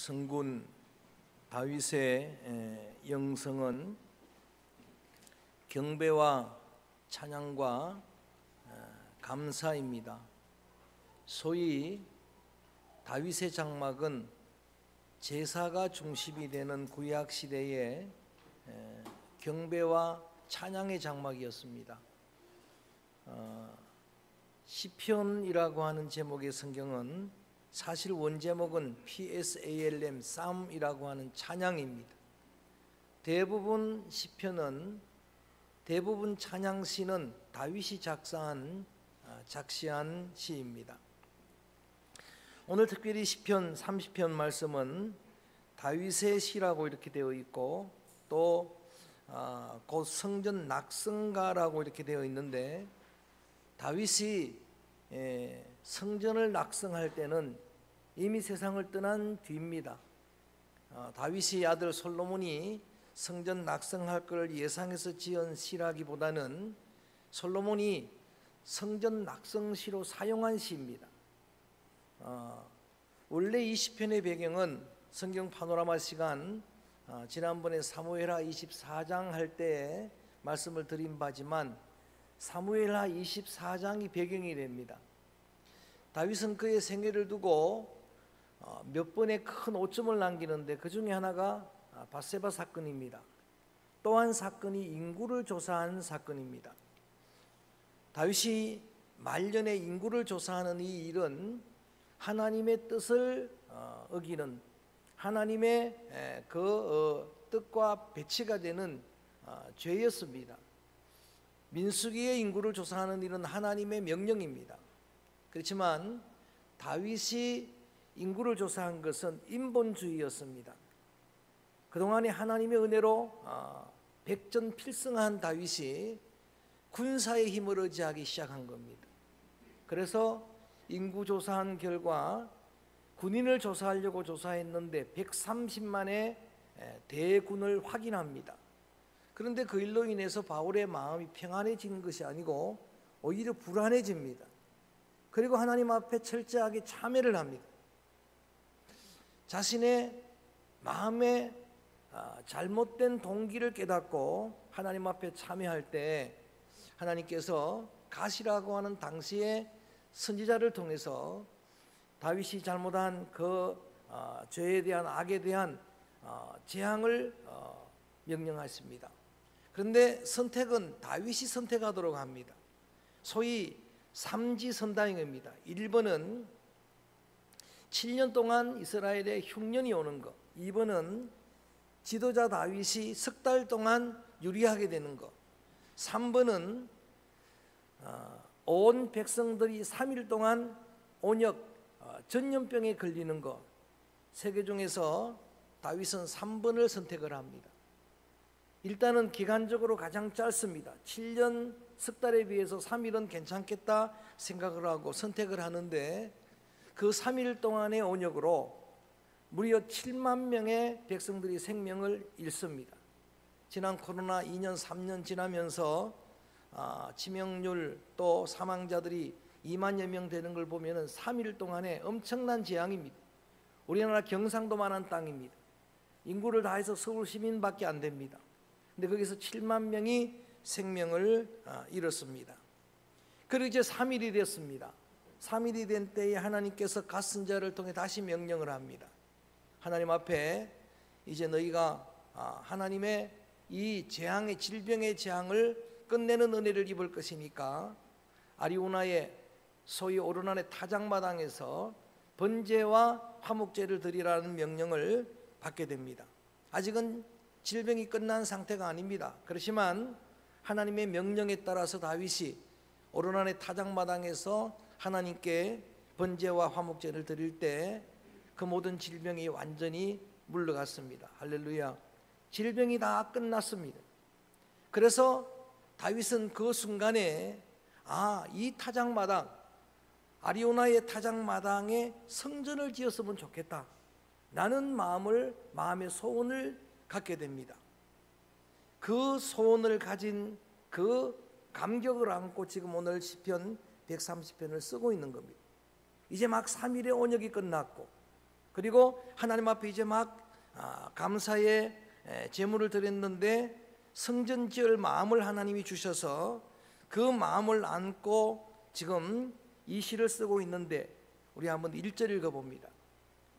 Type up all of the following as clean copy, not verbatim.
성군 다윗의 영성은 경배와 찬양과 감사입니다. 소위 다윗의 장막은 제사가 중심이 되는 구약 시대의 경배와 찬양의 장막이었습니다. 시편이라고 하는 제목의 성경은 사실 원제목은 PSALM, 쌈이라고 하는 찬양입니다. 대부분 시편은, 대부분 찬양시는 다윗이 작시한 시입니다. 오늘 특별히 시편 30편 말씀은 다윗의 시라고 이렇게 되어 있고, 또 곧 성전 낙성가라고 이렇게 되어 있는데, 다윗이 성전을 낙성할 때는 이미 세상을 떠난 뒤입니다. 다윗의 아들 솔로몬이 성전 낙성할 걸 예상해서 지은 시라기보다는 솔로몬이 성전 낙성시로 사용한 시입니다. 원래 이 시편의 배경은 성경 파노라마 시간, 지난번에 사무엘하 24장 할 때 말씀을 드린 바지만 사무엘하 24장이 배경이 됩니다. 다윗은 그의 생애를 두고 몇 번의 큰 오점을 남기는데 그 중에 하나가 밧세바 사건입니다. 또한 사건이 인구를 조사한 사건입니다. 다윗이 말년에 인구를 조사하는 이 일은 하나님의 뜻을 어기는, 하나님의 뜻과 배치가 되는 죄였습니다. 민수기의 인구를 조사하는 일은 하나님의 명령입니다. 그렇지만 다윗이 인구를 조사한 것은 인본주의였습니다. 그동안에 하나님의 은혜로 백전필승한 다윗이 군사의 힘을 의지하기 시작한 겁니다. 그래서 인구 조사한 결과 군인을 조사하려고 조사했는데 130만의 대군을 확인합니다. 그런데 그 일로 인해서 바울의 마음이 평안해지는 것이 아니고 오히려 불안해집니다. 그리고 하나님 앞에 철저하게 참회를 합니다. 자신의 마음의 잘못된 동기를 깨닫고 하나님 앞에 참회할 때 하나님께서 가시라고 하는 당시의 선지자를 통해서 다윗이 잘못한 그 죄에 대한, 악에 대한 재앙을 명령하십니다. 그런데 선택은 다윗이 선택하도록 합니다. 소위 삼지선다행입니다. 1번은 7년 동안 이스라엘에 흉년이 오는 것, 2번은 지도자 다윗이 석 달 동안 유리하게 되는 것, 3번은 온 백성들이 3일 동안 온역, 전염병에 걸리는 것. 세 개 중에서 다윗은 3번을 선택을 합니다. 일단은 기간적으로 가장 짧습니다. 7년 석 달에 비해서 3일은 괜찮겠다 생각을 하고 선택을 하는데, 그 3일 동안의 온역으로 무려 7만 명의 백성들이 생명을 잃습니다. 지난 코로나 2년 3년 지나면서 치명률 또 사망자들이 2만여 명 되는 걸 보면 3일 동안에 엄청난 재앙입니다. 우리나라 경상도만한 땅입니다. 인구를 다해서 서울 시민밖에 안 됩니다. 근데 거기서 7만 명이 생명을 잃었습니다. 그리고 이제 3일이 됐습니다. 3일이 된 때에 하나님께서 갓선자를 통해 다시 명령을 합니다. 하나님 앞에 이제 너희가 하나님의 이 재앙의, 질병의 재앙을 끝내는 은혜를 입을 것이니까 아리우나의 소위 오르난의 타작마당에서 번제와 화목제를 드리라는 명령을 받게 됩니다. 아직은 질병이 끝난 상태가 아닙니다. 그렇지만 하나님의 명령에 따라서 다윗이 오르난의 타작마당에서 하나님께 번제와 화목제를 드릴 때 그 모든 질병이 완전히 물러갔습니다. 할렐루야. 질병이 다 끝났습니다. 그래서 다윗은 그 순간에 이 타작마당, 아리우나의 타작마당에 성전을 지었으면 좋겠다 라는 마음의 소원을 갖게 됩니다. 그 소원을 가진 그 감격을 안고 지금 오늘 시편 130편을 쓰고 있는 겁니다. 이제 막 3일의 온역이 끝났고 그리고 하나님 앞에 이제 막 감사의 제물을 드렸는데 성전 지을 마음을 하나님이 주셔서 그 마음을 안고 지금 이 시를 쓰고 있는데, 우리 한번 1절 읽어봅니다.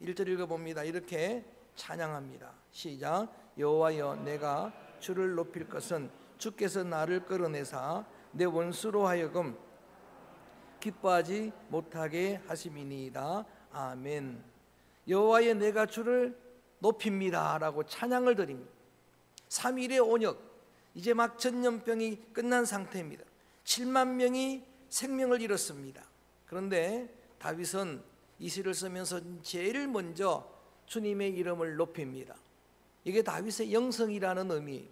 1절 읽어봅니다. 이렇게 찬양합니다. 시작. 여호와여, 내가 주를 높일 것은 주께서 나를 끌어내사 내 원수로 하여금 기뻐하지 못하게 하심이니이다. 아멘. 여호와여, 내가 주를 높입니다 라고 찬양을 드립니다. 3일의 온역, 이제 막 전염병이 끝난 상태입니다. 7만 명이 생명을 잃었습니다. 그런데 다윗은 이 시를 쓰면서 제일 먼저 주님의 이름을 높입니다. 이게 다윗의 영성이라는 의미.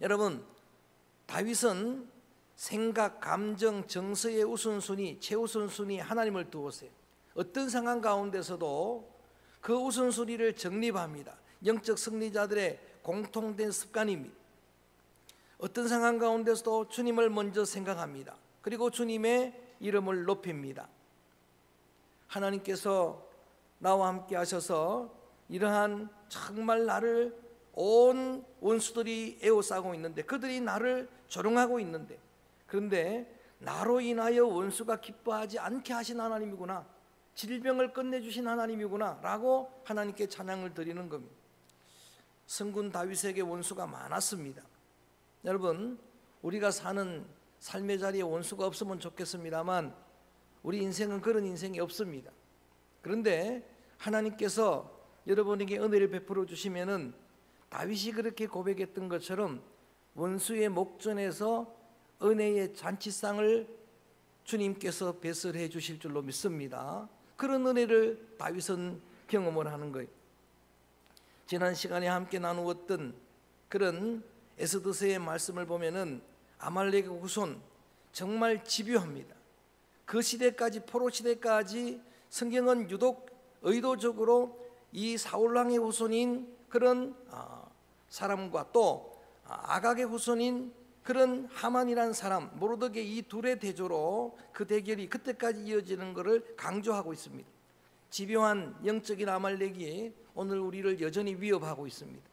여러분, 다윗은 생각, 감정, 정서의 우선순위, 최우선순위 하나님을 두었어요. 어떤 상황 가운데서도 그 우선순위를 정립합니다. 영적 승리자들의 공통된 습관입니다. 어떤 상황 가운데서도 주님을 먼저 생각합니다. 그리고 주님의 이름을 높입니다. 하나님께서 나와 함께 하셔서 이러한 정말 나를 온 원수들이 에워싸고 있는데, 그들이 나를 조롱하고 있는데, 그런데 나로 인하여 원수가 기뻐하지 않게 하신 하나님이구나, 질병을 끝내주신 하나님이구나 라고 하나님께 찬양을 드리는 겁니다. 성군 다윗에게 원수가 많았습니다. 여러분, 우리가 사는 삶의 자리에 원수가 없으면 좋겠습니다만 우리 인생은 그런 인생이 없습니다. 그런데 하나님께서 여러분에게 은혜를 베풀어 주시면은 다윗이 그렇게 고백했던 것처럼 원수의 목전에서 은혜의 잔치상을 주님께서 배설해 주실 줄로 믿습니다. 그런 은혜를 다윗은 경험을 하는 거예요. 지난 시간에 함께 나누었던 그런 에스더서의 말씀을 보면은 아말렉의 후손 정말 집요합니다. 그 시대까지, 포로 시대까지 성경은 유독 의도적으로 이 사울왕의 후손인 그런 사람과 또 아각의 후손인 그런 하만이라는 사람, 모르드게, 이 둘의 대조로 그 대결이 그때까지 이어지는 것을 강조하고 있습니다. 집요한 영적인 아말렉이 오늘 우리를 여전히 위협하고 있습니다.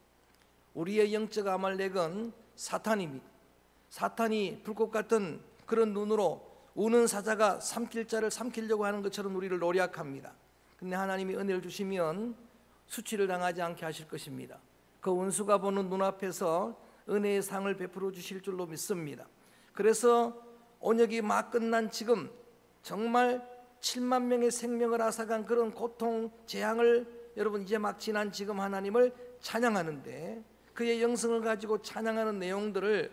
우리의 영적 아말렉은 사탄입니다. 사탄이 불꽃 같은 그런 눈으로 우는 사자가 삼킬 자를 삼키려고 하는 것처럼 우리를 노략합니다. 근데 하나님이 은혜를 주시면 수치를 당하지 않게 하실 것입니다. 그 원수가 보는 눈앞에서 은혜의 상을 베풀어 주실 줄로 믿습니다. 그래서 온역이 막 끝난 지금 정말 7만 명의 생명을 앗아간 그런 고통, 재앙을 여러분 이제 막 지난 지금 하나님을 찬양하는데, 그의 영성을 가지고 찬양하는 내용들을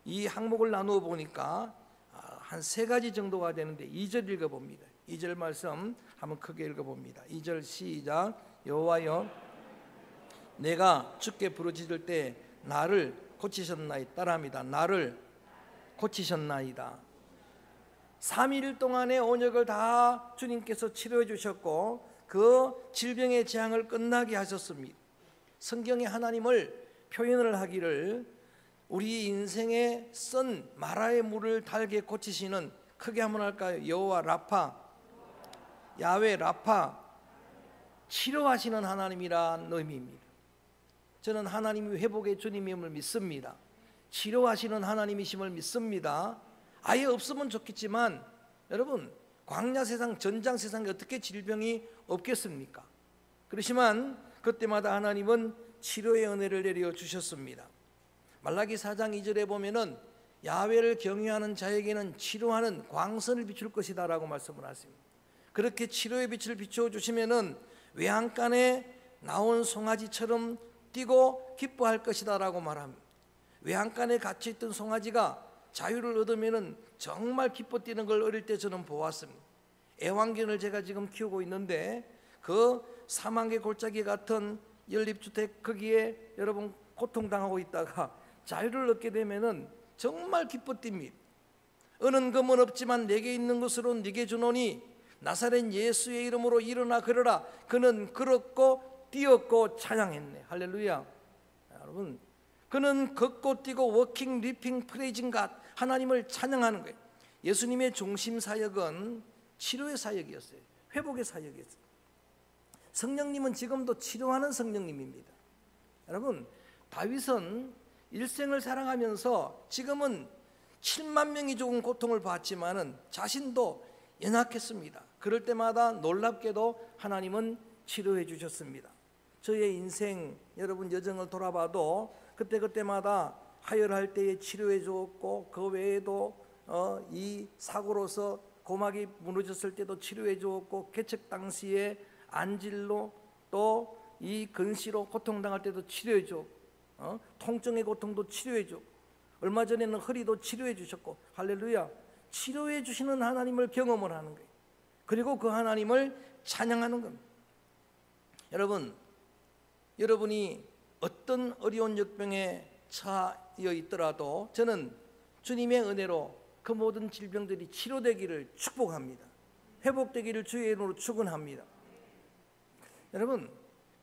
이 항목을 나누어 보니까 한 3가지 정도가 되는데 2절 읽어봅니다. 2절 말씀 한번 크게 읽어봅니다. 2절 시작. 여호와여, 내가 주께 부르짖을 때 나를 고치셨나이다. 따라합니다. 나를 고치셨나이다. 3일 동안의 온역을 다 주님께서 치료해 주셨고 그 질병의 재앙을 끝나게 하셨습니다. 성경에 하나님을 표현을 하기를 우리 인생에 쓴 마라의 물을 달게 고치시는, 크게 한번 할까요? 여호와 라파, 야훼 라파, 치료하시는 하나님이란 의미입니다. 저는 하나님이 회복의 주님임을 믿습니다. 치료하시는 하나님이심을 믿습니다. 아예 없으면 좋겠지만 여러분, 광야 세상, 전장 세상에 어떻게 질병이 없겠습니까? 그렇지만 그때마다 하나님은 치료의 은혜를 내려 주셨습니다. 말라기 4장 2절에 보면은 야훼를 경외하는 자에게는 치료하는 광선을 비출 것이다 라고 말씀을 하십니다. 그렇게 치료의 빛을 비추어 주시면은 외양간에 나온 송아지처럼 뛰고 기뻐할 것이다 라고 말합니다. 외양간에 갇혀있던 송아지가 자유를 얻으면은 정말 기뻐 뛰는 걸 어릴 때 저는 보았습니다. 애완견을 제가 지금 키우고 있는데 그 사망의 골짜기 같은 연립주택 거기에 여러분 고통당하고 있다가 자유를 얻게 되면은 정말 기뻐 뜁니다. 은은 금은 없지만 내게 있는 것으로 네게 주노니 나사렛 예수의 이름으로 일어나 걸어라. 그는 걸었고 뛰었고 찬양했네. 할렐루야. 여러분, 그는 걷고 뛰고 워킹, 리핑, 프레이징 갓, 하나님을 찬양하는 거예요. 예수님의 중심 사역은 치료의 사역이었어요. 회복의 사역이었어요. 성령님은 지금도 치료하는 성령님입니다. 여러분, 다윗은 일생을 살아가면서 지금은 7만 명이 죽은 고통을 받지만은 자신도 연약했습니다. 그럴 때마다 놀랍게도 하나님은 치료해 주셨습니다. 저의 인생, 여러분 여정을 돌아봐도 그때마다 하혈할 때에 치료해 주었고, 그 외에도 이 사고로서 고막이 무너졌을 때도 치료해 주었고, 개척 당시에 안질로 또 이 근시로 고통당할 때도 치료해 주었고, 통증의 고통도 치료해 주고, 얼마 전에는 허리도 치료해 주셨고, 할렐루야. 치료해 주시는 하나님을 경험을 하는 거예요. 그리고 그 하나님을 찬양하는 겁니다. 여러분이 어떤 어려운 역병에 처하여 있더라도 저는 주님의 은혜로 그 모든 질병들이 치료되기를 축복합니다. 회복되기를 주의 이름으로 축원합니다. 여러분,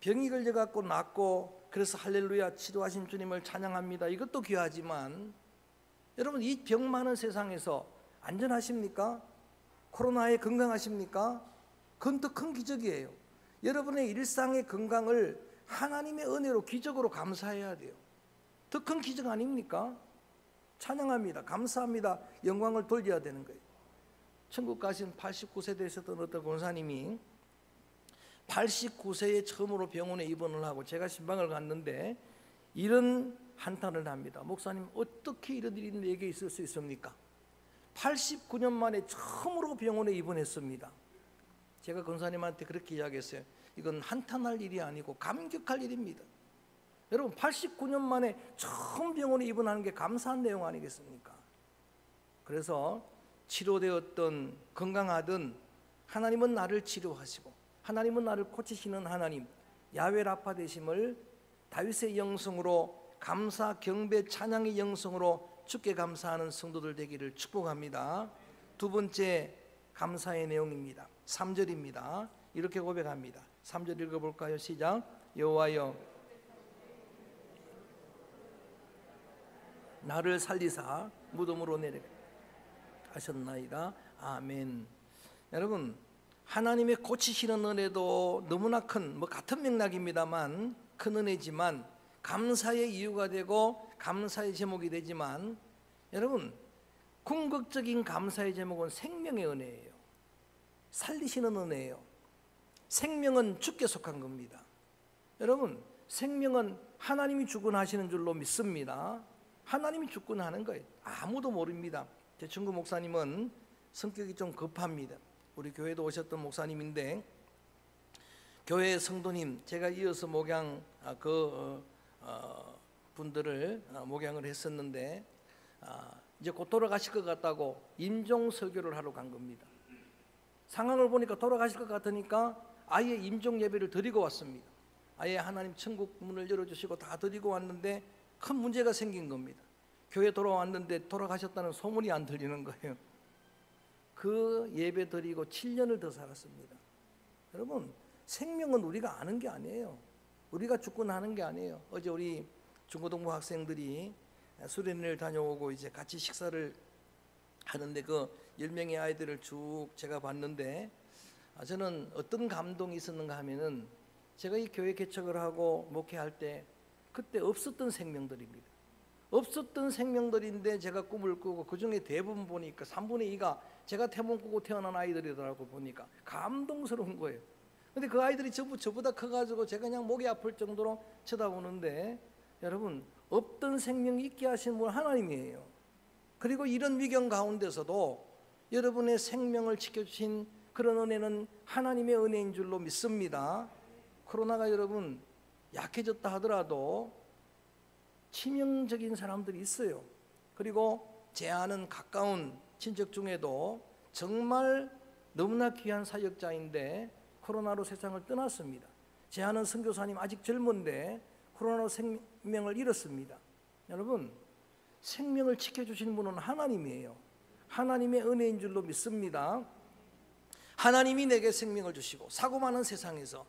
병이 걸려갖고 낫고 그래서 할렐루야 치료하신 주님을 찬양합니다. 이것도 귀하지만 여러분, 이 병 많은 세상에서 안전하십니까? 코로나에 건강하십니까? 그건 더 큰 기적이에요. 여러분의 일상의 건강을 하나님의 은혜로 기적으로 감사해야 돼요. 더 큰 기적 아닙니까? 찬양합니다. 감사합니다. 영광을 돌려야 되는 거예요. 천국 가신 89세 되셨던 어떤 권사님이 89세에 처음으로 병원에 입원을 하고 제가 신방을 갔는데 이런 한탄을 합니다. 목사님, 어떻게 이런 일이 내게 있을 수 있습니까? 89년 만에 처음으로 병원에 입원했습니다. 제가 권사님한테 그렇게 이야기했어요. 이건 한탄할 일이 아니고 감격할 일입니다. 여러분, 89년 만에 처음 병원에 입원하는 게 감사한 내용 아니겠습니까? 그래서 치료되었던 건강하든 하나님은 나를 치료하시고 하나님은 나를 고치시는 하나님, 야훼 라파 되심을 다윗의 영성으로, 감사 경배 찬양의 영성으로 주께 감사하는 성도들 되기를 축복합니다. 두 번째 감사의 내용입니다. 3절입니다. 이렇게 고백합니다. 3절 읽어볼까요? 시작. 여호와여 나를 살리사 무덤으로 내려가셨나이다. 아멘. 여러분, 하나님의 고치시는 은혜도 너무나 큰, 같은 맥락입니다만 큰 은혜지만 감사의 이유가 되고 감사의 제목이 되지만, 여러분, 궁극적인 감사의 제목은 생명의 은혜예요. 살리시는 은혜예요. 생명은 주께 속한 겁니다. 여러분, 생명은 하나님이 주권하시는 줄로 믿습니다. 하나님이 주권하는 거예요. 아무도 모릅니다. 제 친구 목사님은 성격이 좀 급합니다. 우리 교회도 오셨던 목사님인데, 교회 성도님, 제가 이어서 목양 분들을 목양을 했었는데 이제 곧 돌아가실 것 같다고 임종 설교를 하러 간 겁니다. 상황을 보니까 돌아가실 것 같으니까 아예 임종 예배를 드리고 왔습니다. 아예 하나님 천국 문을 열어주시고 다 드리고 왔는데 큰 문제가 생긴 겁니다. 교회 돌아왔는데 돌아가셨다는 소문이 안 들리는 거예요. 그 예배 드리고 7년을 더 살았습니다. 여러분, 생명은 우리가 아는 게 아니에요. 우리가 주권하는 게 아니에요. 어제 우리 중고등부 학생들이 수련회를 다녀오고 이제 같이 식사를 하는데 그 10명의 아이들을 쭉 제가 봤는데 저는 어떤 감동이 있었는가 하면은 제가 이 교회 개척을 하고 목회할 때 그때 없었던 생명들입니다. 없었던 생명들인데 제가 꿈을 꾸고 그 중에 대부분 보니까 3분의 2가 제가 태몽 꾸고 태어난 아이들이더라고. 보니까 감동스러운 거예요. 근데 그 아이들이 전부 저보다 커가지고 제가 그냥 목이 아플 정도로 쳐다보는데, 여러분, 없던 생명이 있게 하신 분 하나님이에요. 그리고 이런 위경 가운데서도 여러분의 생명을 지켜주신 그런 은혜는 하나님의 은혜인 줄로 믿습니다. 코로나가 여러분 약해졌다 하더라도 치명적인 사람들이 있어요. 그리고 제 아는 가까운 친척 중에도 정말 너무나 귀한 사역자인데 코로나로 세상을 떠났습니다. 제 아는 선교사님 아직 젊은데 코로나로 생명을 잃었습니다. 여러분, 생명을 지켜주시는 분은 하나님이에요. 하나님의 은혜인 줄로 믿습니다. 하나님이 내게 생명을 주시고 사고 많은 세상에서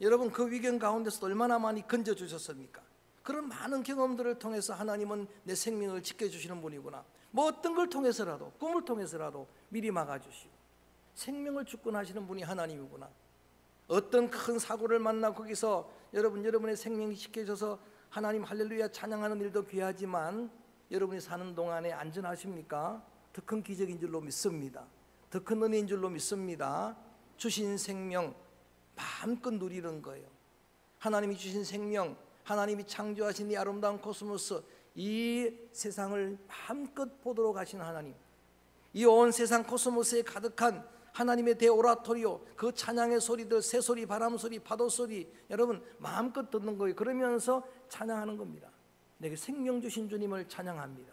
여러분 그 위경 가운데서 얼마나 많이 건져주셨습니까? 그런 많은 경험들을 통해서 하나님은 내 생명을 지켜주시는 분이구나. 뭐 어떤 걸 통해서라도, 꿈을 통해서라도 미리 막아주시고 생명을 주권하시는 분이 하나님이구나. 어떤 큰 사고를 만나 거기서 여러분의 생명이 지켜져서 하나님 할렐루야 찬양하는 일도 귀하지만 여러분이 사는 동안에 안전하십니까? 더 큰 기적인 줄로 믿습니다. 더 큰 은혜인 줄로 믿습니다. 주신 생명 마음껏 누리는 거예요. 하나님이 주신 생명, 하나님이 창조하신 이 아름다운 코스모스, 이 세상을 마음껏 보도록 하신 하나님, 이 온 세상 코스모스에 가득한 하나님의 대오라토리오, 그 찬양의 소리들, 새소리, 바람소리, 파도소리, 여러분 마음껏 듣는 거예요. 그러면서 찬양하는 겁니다. 내게 생명 주신 주님을 찬양합니다.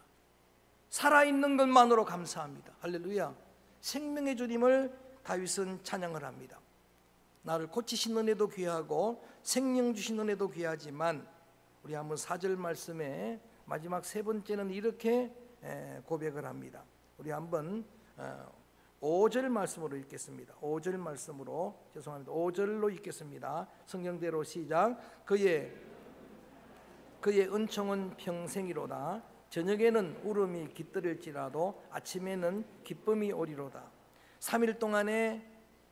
살아있는 것만으로 감사합니다. 할렐루야. 생명의 주님을 다윗은 찬양을 합니다. 나를 고치신 은혜도 귀하고 생명 주신 은혜도 귀하지만, 우리 한번 4절 말씀에 마지막 세 번째는 이렇게 고백을 합니다. 우리 한번 5절 말씀으로 읽겠습니다. 5절 말씀으로, 죄송합니다, 5절로 읽겠습니다. 성경대로 시작. 그의 은총은 평생이로다. 저녁에는 울음이 깃들일지라도 아침에는 기쁨이 오리로다. 3일 동안의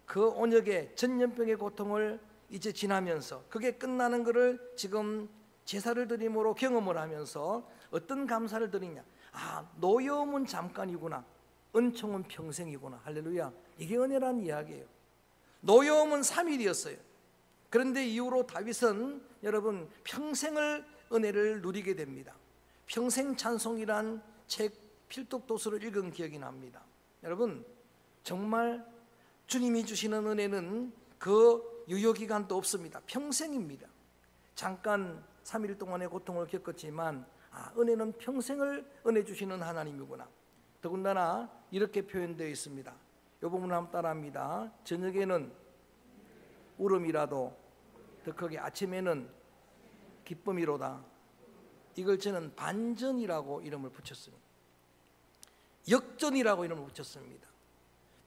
그 온역의 전염병의 고통을 이제 지나면서 그게 끝나는 것을 지금 제사를 드림으로 경험을 하면서 어떤 감사를 드리냐. 노여움은 잠깐이구나, 은총은 평생이구나. 할렐루야. 이게 은혜란 이야기예요. 노여움은 3일이었어요. 그런데 이후로 다윗은 여러분 평생을 은혜를 누리게 됩니다. 평생 찬송이란 책 필독도서를 읽은 기억이 납니다. 여러분 정말 주님이 주시는 은혜는 그 유효기간도 없습니다. 평생입니다. 잠깐 3일 동안의 고통을 겪었지만 은혜는 평생을 은혜 주시는 하나님이구나. 더군다나 이렇게 표현되어 있습니다. 이 부분을 한번 따라합니다. 저녁에는 울음이라도 더 크게 아침에는 기쁨이로다. 이걸 저는 반전이라고 이름을 붙였습니다. 역전이라고 이름을 붙였습니다.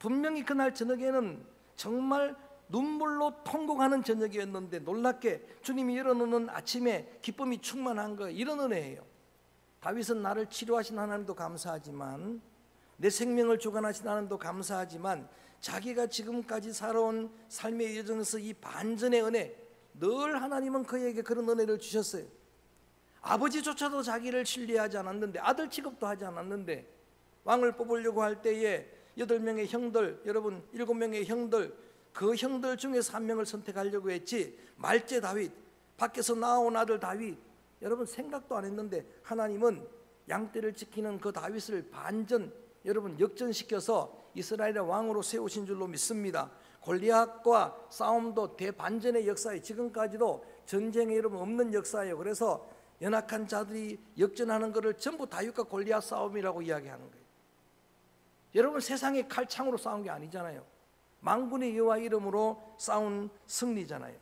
분명히 그날 저녁에는 정말 눈물로 통곡하는 저녁이었는데 놀랍게 주님이 열어놓는 아침에 기쁨이 충만한 거, 이런 은혜예요. 다윗은 나를 치료하신 하나님도 감사하지만, 내 생명을 주관하신 하나님도 감사하지만, 자기가 지금까지 살아온 삶의 여정에서 이 반전의 은혜, 늘 하나님은 그에게 그런 은혜를 주셨어요. 아버지조차도 자기를 신뢰하지 않았는데, 아들 취급도 하지 않았는데, 왕을 뽑으려고 할 때에 8명의 형들, 여러분 7명의 형들, 그 형들 중에서 한 명을 선택하려고 했지, 말제 다윗, 밖에서 나온 아들 다윗, 여러분 생각도 안 했는데 하나님은 양떼를 지키는 그 다윗을 반전, 여러분 역전시켜서 이스라엘의 왕으로 세우신 줄로 믿습니다. 골리앗과 싸움도 대반전의 역사에, 지금까지도 전쟁에 여러분 없는 역사예요. 그래서 연약한 자들이 역전하는 것을 전부 다윗과 골리앗 싸움이라고 이야기하는 거예요. 여러분 세상의 칼창으로 싸운 게 아니잖아요. 만군의 여호와 이름으로 싸운 승리잖아요.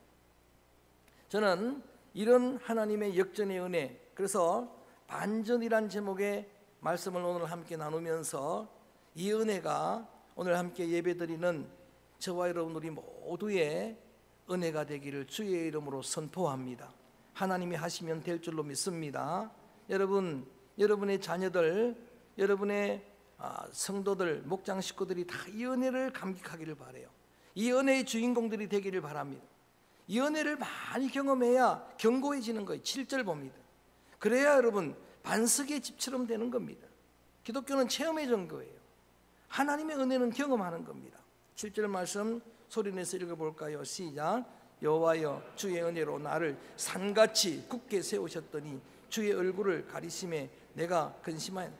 저는 이런 하나님의 역전의 은혜, 그래서 반전이란 제목의 말씀을 오늘 함께 나누면서 이 은혜가 오늘 함께 예배드리는 저와 여러분 우리 모두의 은혜가 되기를 주의 이름으로 선포합니다. 하나님이 하시면 될 줄로 믿습니다. 여러분, 여러분의 자녀들, 여러분의 성도들, 목장 식구들이 다 이 은혜를 감격하기를 바라요. 이 은혜의 주인공들이 되기를 바랍니다. 이 은혜를 많이 경험해야 견고해지는 거예요. 7절 봅니다. 그래야 여러분 반석의 집처럼 되는 겁니다. 기독교는 체험의 전거예요. 하나님의 은혜는 경험하는 겁니다. 7절 말씀 소리내서 읽어볼까요? 시작. 여호와여 주의 은혜로 나를 산같이 굳게 세우셨더니 주의 얼굴을 가리심에 내가 근심하였.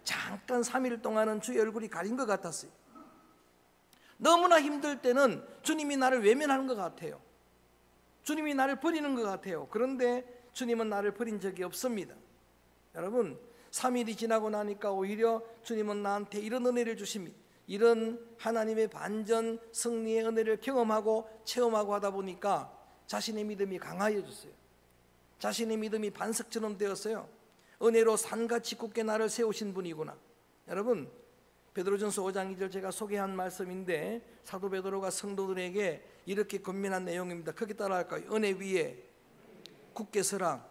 잠깐 3일 동안은 주의 얼굴이 가린 것 같았어요. 너무나 힘들 때는 주님이 나를 외면하는 것 같아요. 주님이 나를 버리는 것 같아요. 그런데 주님은 나를 버린 적이 없습니다. 여러분 3일이 지나고 나니까 오히려 주님은 나한테 이런 은혜를 주십니다. 이런 하나님의 반전 승리의 은혜를 경험하고 체험하고 하다 보니까 자신의 믿음이 강화해졌어요. 자신의 믿음이 반석처럼 되었어요. 은혜로 산같이 굳게 나를 세우신 분이구나. 여러분 베드로전서 5장 2절 제가 소개한 말씀인데, 사도 베드로가 성도들에게 이렇게 권면한 내용입니다. 거기 따라할까요? 은혜 위에 굳게 서라.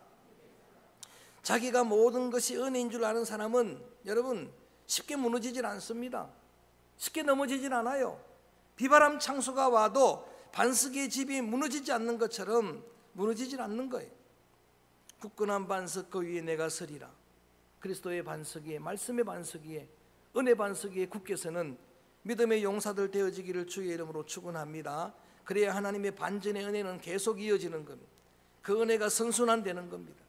자기가 모든 것이 은혜인 줄 아는 사람은 여러분 쉽게 무너지질 않습니다. 쉽게 넘어지질 않아요. 비바람 창수가 와도 반석의 집이 무너지지 않는 것처럼 무너지질 않는 거예요. 굳건한 반석 그 위에 내가 서리라. 그리스도의 반석 위에, 말씀의 반석 위에, 은혜 반석 위에 굳게 서는 믿음의 용사들 되어지기를 주의 이름으로 축원합니다. 그래야 하나님의 반전의 은혜는 계속 이어지는 겁니다. 그 은혜가 선순환되는 겁니다.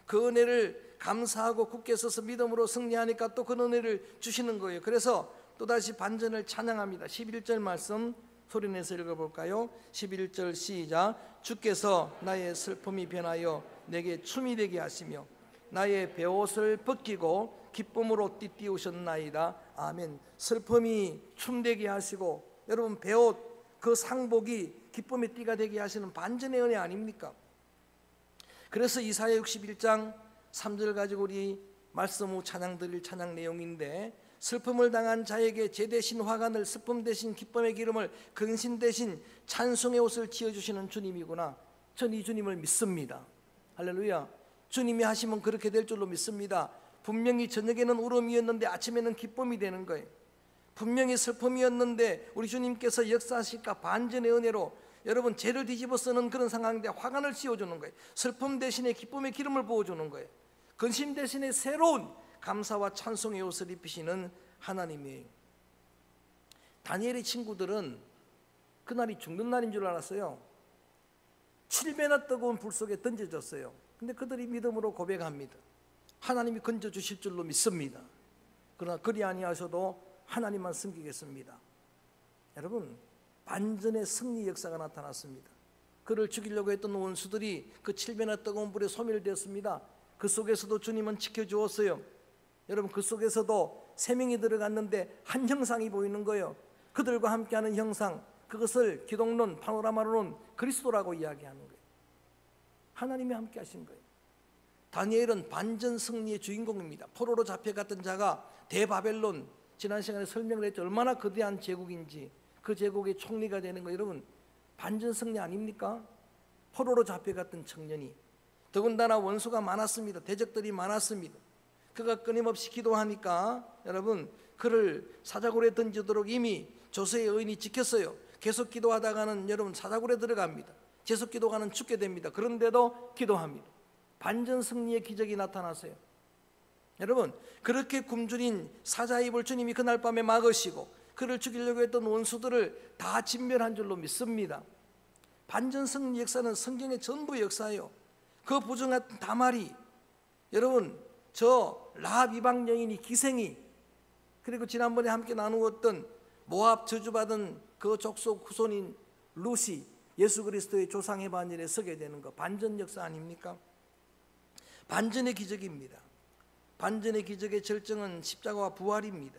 그 은혜를 감사하고 굳게 서서 믿음으로 승리하니까 또 그 은혜를 주시는 거예요. 그래서 또다시 반전을 찬양합니다. 11절 말씀 소리내서 읽어볼까요? 11절 시작. 주께서 나의 슬픔이 변하여 내게 춤이 되게 하시며 나의 베옷을 벗기고 기쁨으로 띠띠우셨나이다. 아멘. 슬픔이 춤되게 하시고 여러분 베옷 그 상복이 기쁨의 띠가 되게 하시는 반전의 은혜 아닙니까? 그래서 이사야 61장 3절 가지고 우리 말씀 후 찬양 드릴 찬양 내용인데, 슬픔을 당한 자에게 제 대신 화관을, 슬픔 대신 기쁨의 기름을, 근신 대신 찬송의 옷을 지어주시는 주님이구나. 전 이 주님을 믿습니다. 할렐루야. 주님이 하시면 그렇게 될 줄로 믿습니다. 분명히 저녁에는 울음이었는데 아침에는 기쁨이 되는 거예요. 분명히 슬픔이었는데 우리 주님께서 역사하실까 반전의 은혜로 여러분 죄를 뒤집어 쓰는 그런 상황인데 화관을 씌워주는 거예요. 슬픔 대신에 기쁨의 기름을 부어주는 거예요. 근심 대신에 새로운 감사와 찬송의 옷을 입히시는 하나님이에요. 다니엘의 친구들은 그날이 죽는 날인 줄 알았어요. 7배나 뜨거운 불 속에 던져졌어요. 근데 그들이 믿음으로 고백합니다. 하나님이 건져주실 줄로 믿습니다. 그러나 그리 아니하셔도 하나님만 섬기겠습니다. 여러분 반전의 승리 역사가 나타났습니다. 그를 죽이려고 했던 원수들이 그 7배나 뜨거운 불에 소멸되었습니다. 그 속에서도 주님은 지켜주었어요. 여러분 그 속에서도 3명이 들어갔는데 한 형상이 보이는 거예요. 그들과 함께하는 형상, 그것을 기독론 파노라마로는 그리스도라고 이야기하는 거예요. 하나님이 함께 하신 거예요. 다니엘은 반전 승리의 주인공입니다. 포로로 잡혀갔던 자가 대바벨론, 지난 시간에 설명을 했죠. 얼마나 거대한 제국인지, 그 제국의 총리가 되는 거. 여러분 반전 승리 아닙니까? 포로로 잡혀갔던 청년이, 더군다나 원수가 많았습니다. 대적들이 많았습니다. 그가 끊임없이 기도하니까 여러분 그를 사자굴에 던지도록 이미 조세의 의인이 지켰어요. 계속 기도하다가는 여러분 사자굴에 들어갑니다. 계속 기도가는 죽게 됩니다. 그런데도 기도합니다. 반전 승리의 기적이 나타났어요. 여러분 그렇게 굶주린 사자 입을 주님이 그날 밤에 막으시고 그를 죽이려고 했던 원수들을 다 진멸한 줄로 믿습니다. 반전 승리 역사는 성경의 전부 역사예요. 그 부정한 다말이, 여러분 저 라합 이방 여인이, 기생이, 그리고 지난번에 함께 나누었던 모압 저주받은 그 족속 후손인 룻이 예수 그리스도의 조상의 반열에 서게 되는 거, 반전 역사 아닙니까? 반전의 기적입니다. 반전의 기적의 절정은 십자가와 부활입니다.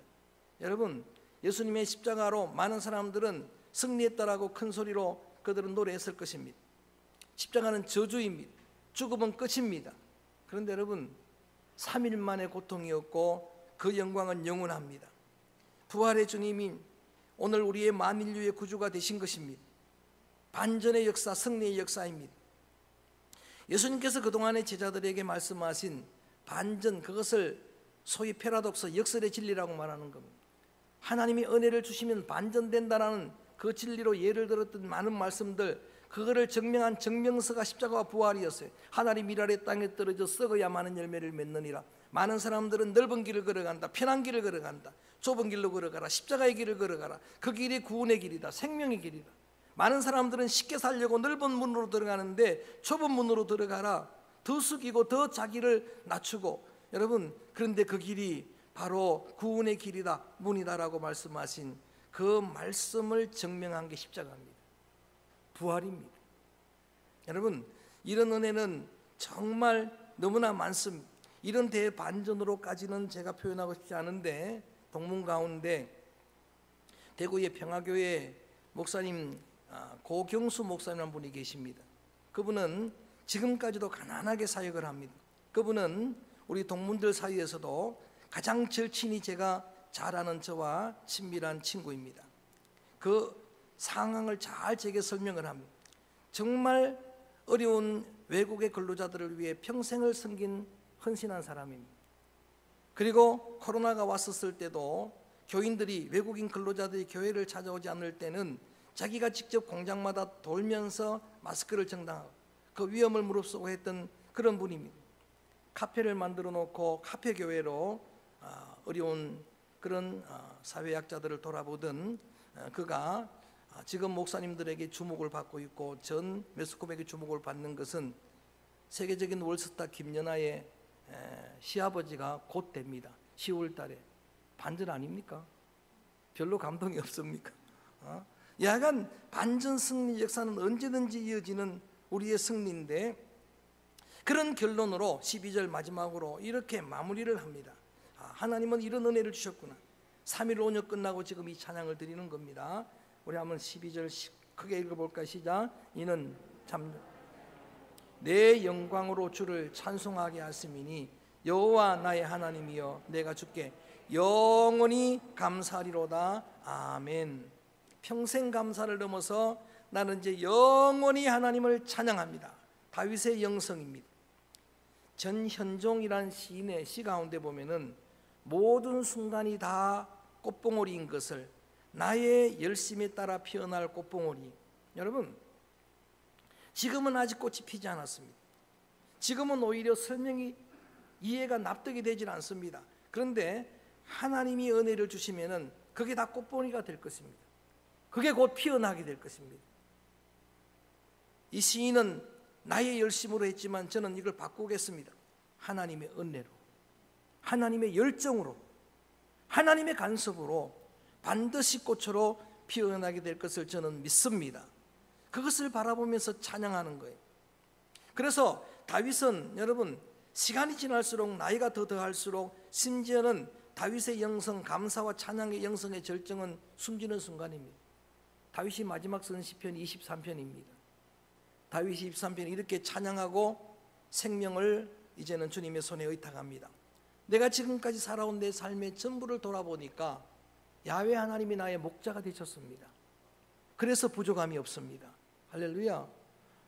여러분 예수님의 십자가로 많은 사람들은 승리했다라고 큰 소리로 그들은 노래했을 것입니다. 십자가는 저주입니다. 죽음은 끝입니다. 그런데 여러분 3일 만의 고통이었고 그 영광은 영원합니다. 부활의 주님이 오늘 우리의 만인류의 구주가 되신 것입니다. 반전의 역사, 승리의 역사입니다. 예수님께서 그동안의 제자들에게 말씀하신 반전, 그것을 소위 패러독스, 역설의 진리라고 말하는 겁니다. 하나님이 은혜를 주시면 반전된다라는 그 진리로 예를 들었던 많은 말씀들, 그거를 증명한 증명서가 십자가와 부활이었어요. 하나님 미랄에 땅에 떨어져 썩어야 많은 열매를 맺느니라. 많은 사람들은 넓은 길을 걸어간다, 편한 길을 걸어간다, 좁은 길로 걸어가라, 십자가의 길을 걸어가라. 그 길이 구원의 길이다, 생명의 길이다. 많은 사람들은 쉽게 살려고 넓은 문으로 들어가는데 좁은 문으로 들어가라, 더 숙이고 더 자기를 낮추고. 여러분 그런데 그 길이 바로 구원의 길이다, 문이다라고 말씀하신 그 말씀을 증명한 게 십자가입니다. 부활입니다. 여러분 이런 은혜는 정말 너무나 많습니다. 이런 대반전으로까지는 제가 표현하고 싶지 않은데, 동문 가운데 대구의 평화교회 목사님 고경수 목사님이라는 분이 계십니다. 그분은 지금까지도 가난하게 사역을 합니다. 그분은 우리 동문들 사이에서도 가장 절친이 제가 잘 아는 저와 친밀한 친구입니다. 그 상황을 잘 제게 설명을 합니다. 정말 어려운 외국의 근로자들을 위해 평생을 섬긴 헌신한 사람입니다. 그리고 코로나가 왔었을 때도 교인들이, 외국인 근로자들이 교회를 찾아오지 않을 때는 자기가 직접 공장마다 돌면서 마스크를 정당하고 그 위험을 무릅쓰고 했던 그런 분입니다. 카페를 만들어 놓고 카페 교회로 어려운 그런 사회약자들을 돌아보던 그가 지금 목사님들에게 주목을 받고 있고 전 매스컴에게 주목을 받는 것은 세계적인 월스타 김연아의 시아버지가 곧 됩니다. 10월 달에. 반전 아닙니까? 별로 감동이 없습니까? 야간 반전 승리 역사는 언제든지 이어지는 우리의 승리인데, 그런 결론으로 12절 마지막으로 이렇게 마무리를 합니다. 하나님은 이런 은혜를 주셨구나. 3일 오녁 끝나고 지금 이 찬양을 드리는 겁니다. 우리 한번 12절 크게 읽어볼까? 시작. 이는 참 내 영광으로 주를 찬송하게 하심이니 여호와 나의 하나님이여 내가 주께 영원히 감사하리로다. 아멘. 평생 감사를 넘어서 나는 이제 영원히 하나님을 찬양합니다. 다윗의 영성입니다. 전현종이란 시인의 시 가운데 보면은 모든 순간이 다 꽃봉오리인 것을, 나의 열심에 따라 피어날 꽃봉오리. 여러분, 지금은 아직 꽃이 피지 않았습니다. 지금은 오히려 설명이 이해가 납득이 되질 않습니다. 그런데 하나님이 은혜를 주시면은 그게 다 꽃봉오리가 될 것입니다. 그게 곧 피어나게 될 것입니다. 이 시인은 나의 열심으로 했지만 저는 이걸 바꾸겠습니다. 하나님의 은혜로, 하나님의 열정으로, 하나님의 간섭으로 반드시 꽃으로 피어나게 될 것을 저는 믿습니다. 그것을 바라보면서 찬양하는 거예요. 그래서 다윗은 여러분, 시간이 지날수록 나이가 더할수록 심지어는 다윗의 영성, 감사와 찬양의 영성의 절정은 숨지는 순간입니다. 다윗이 마지막 쓴 시편 23편입니다. 다윗이 23편에 이렇게 찬양하고 생명을 이제는 주님의 손에 의탁합니다. 내가 지금까지 살아온 내 삶의 전부를 돌아보니까 야훼 하나님이 나의 목자가 되셨습니다. 그래서 부족함이 없습니다. 할렐루야.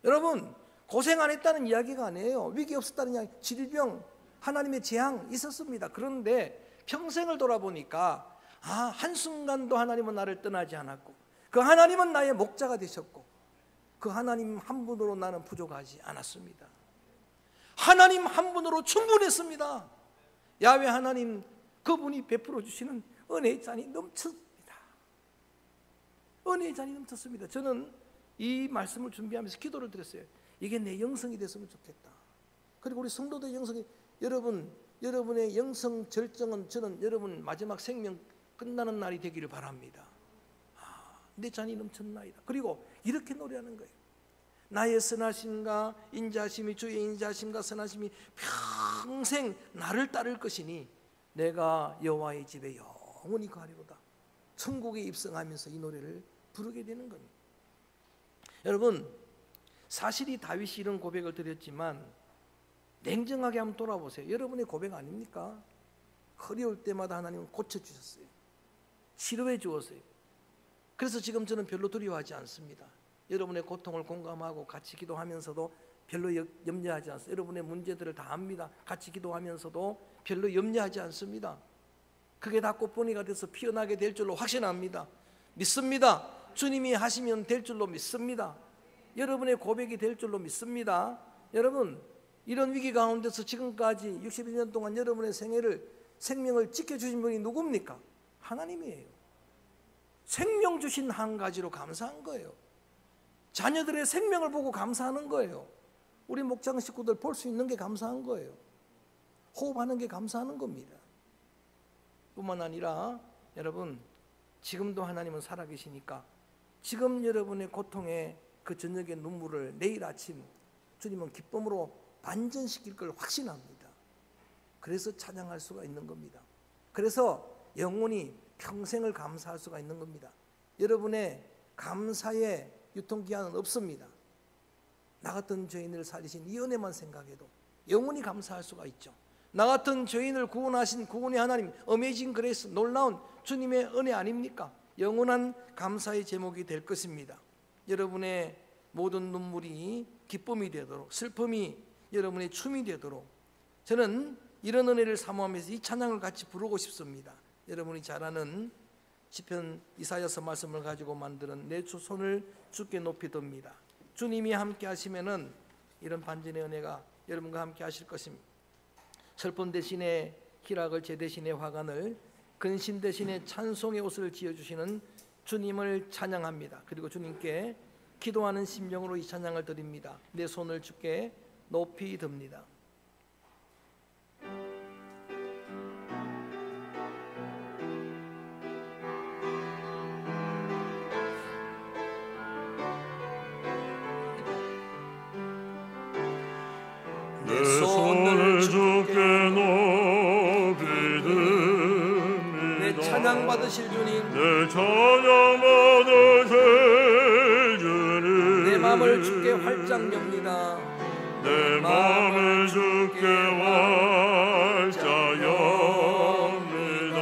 여러분, 고생 안 했다는 이야기가 아니에요. 위기 없었다는 이야기. 질병, 하나님의 재앙 있었습니다. 그런데 평생을 돌아보니까 한순간도 하나님은 나를 떠나지 않았고 그 하나님은 나의 목자가 되셨고 그 하나님 한 분으로 나는 부족하지 않았습니다. 하나님 한 분으로 충분했습니다. 야훼 하나님, 그분이 베풀어 주시는 은혜의 잔이 넘쳤습니다. 은혜의 잔이 넘쳤습니다. 저는 이 말씀을 준비하면서 기도를 드렸어요. 이게 내 영성이 됐으면 좋겠다. 그리고 우리 성도들의 영성이, 여러분의 영성 절정은 저는 여러분 마지막 생명 끝나는 날이 되기를 바랍니다. 내 잔이 넘쳤나이다. 그리고 이렇게 노래하는 거예요. 나의 선하심과 인자심이, 주의 인자심과 선하심이 평생 나를 따를 것이니 내가 여호와의 집에 영원히 거하리로다. 천국에 입성하면서 이 노래를 부르게 되는 겁니다. 여러분, 사실이 다윗이 이런 고백을 드렸지만 냉정하게 한번 돌아보세요. 여러분의 고백 아닙니까? 어려울 때마다 하나님은 고쳐주셨어요. 치료해 주었어요. 그래서 지금 저는 별로 두려워하지 않습니다. 여러분의 고통을 공감하고 같이 기도하면서도 별로 염려하지 않습니다. 여러분의 문제들을 다 압니다. 같이 기도하면서도 별로 염려하지 않습니다. 그게 다 꽃봉오리가 돼서 피어나게 될 줄로 확신합니다. 믿습니다. 주님이 하시면 될 줄로 믿습니다. 여러분의 고백이 될 줄로 믿습니다. 여러분, 이런 위기 가운데서 지금까지 62년 동안 여러분의 생명을 지켜주신 분이 누굽니까? 하나님이에요. 생명 주신 한 가지로 감사한 거예요. 자녀들의 생명을 보고 감사하는 거예요. 우리 목장 식구들 볼 수 있는 게 감사한 거예요. 호흡하는 게 감사하는 겁니다. 뿐만 아니라 여러분, 지금도 하나님은 살아계시니까 지금 여러분의 고통의 그 저녁의 눈물을 내일 아침 주님은 기쁨으로 반전시킬 걸 확신합니다. 그래서 찬양할 수가 있는 겁니다. 그래서 영원히 평생을 감사할 수가 있는 겁니다. 여러분의 감사의 유통기한은 없습니다. 나 같은 죄인을 살리신 이 은혜만 생각해도 영원히 감사할 수가 있죠. 나 같은 죄인을 구원하신 구원의 하나님, 어메이징 그레이스, 놀라운 주님의 은혜 아닙니까? 영원한 감사의 제목이 될 것입니다. 여러분의 모든 눈물이 기쁨이 되도록, 슬픔이 여러분의 춤이 되도록 저는 이런 은혜를 사모하면서 이 찬양을 같이 부르고 싶습니다. 여러분이 잘 아는 시편 이사야서 말씀을 가지고 만드는 내 손을 주께 높이 듭니다. 주님이 함께 하시면은 이런 반전의 은혜가 여러분과 함께 하실 것입니다. 슬픔 대신에 희락을, 제 대신에 화관을, 근심 대신에 찬송의 옷을 지어주시는 주님을 찬양합니다. 그리고 주님께 기도하는 심령으로 이 찬양을 드립니다. 내 손을 주께 높이 듭니다. 내 손을 주께 높이 듭니다. 내 찬양 받으실 주님, 내 찬양 받으실 주님, 내 마음을 주께 활짝 엽니다. 내 마음을 주께 활짝 엽니다.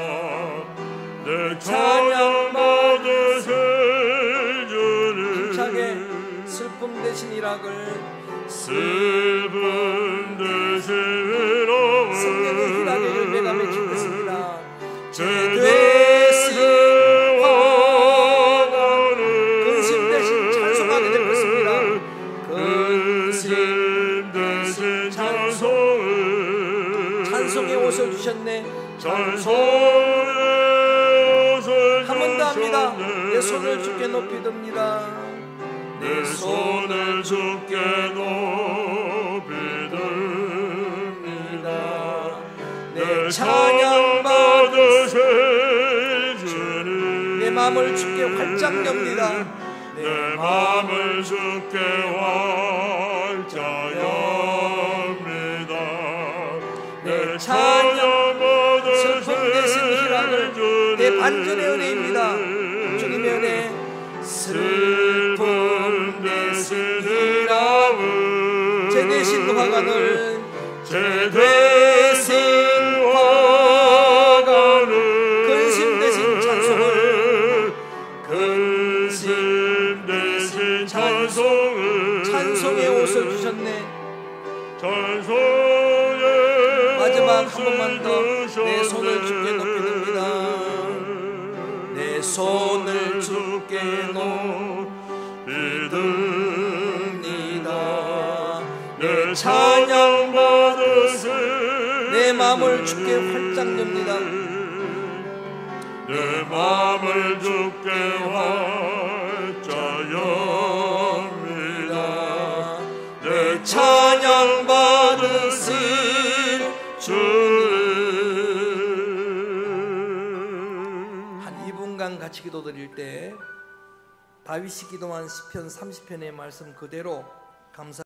내 찬양 받으실 주님, 힘차게 슬픔 대신 희락을, 슬픔 대신 성령의 희락의 열매가 맺히겠습니다. 제 되신 화관을, 근심 대신 찬송하게 될 것입니다. 근심 대신 찬송을, 찬송의 옷을 주셨네. 찬송의 옷을 한 번 더 합니다. 주셨네. 내 손을 주께 높이 듭니다. 내 손을 주께 높이 듭니다. 내 찬양 받으실 주님, 내 마음을 주께 활짝 엽니다. 내 마음을 주께 활짝 엽니다. 내 찬양 받으실 슬픔 대신 희락을, 주님, 내 반전의 은혜입니다. 주님의 은혜, 슬픔 대신 희락을, 제 대신 화관을, 제 대신 화관을, 근심 대신 찬송을, 근심 대신 찬송을, 찬송의 옷을 주셨네. 찬송의 마지막 한 옷을 번만 더 내 손을 주께 높이 주셨네. 듭니다. 내 손을 주께 높이 듭니다. 내 찬양 받으실, 내 마음을 주께 활짝 엽니다. 내 마음을 주께 활짝 엽니다. 내 찬양 받으실 주님. 한 2분간 같이 기도드릴 때 다윗이 기도한 시편 30편의 말씀 그대로 감사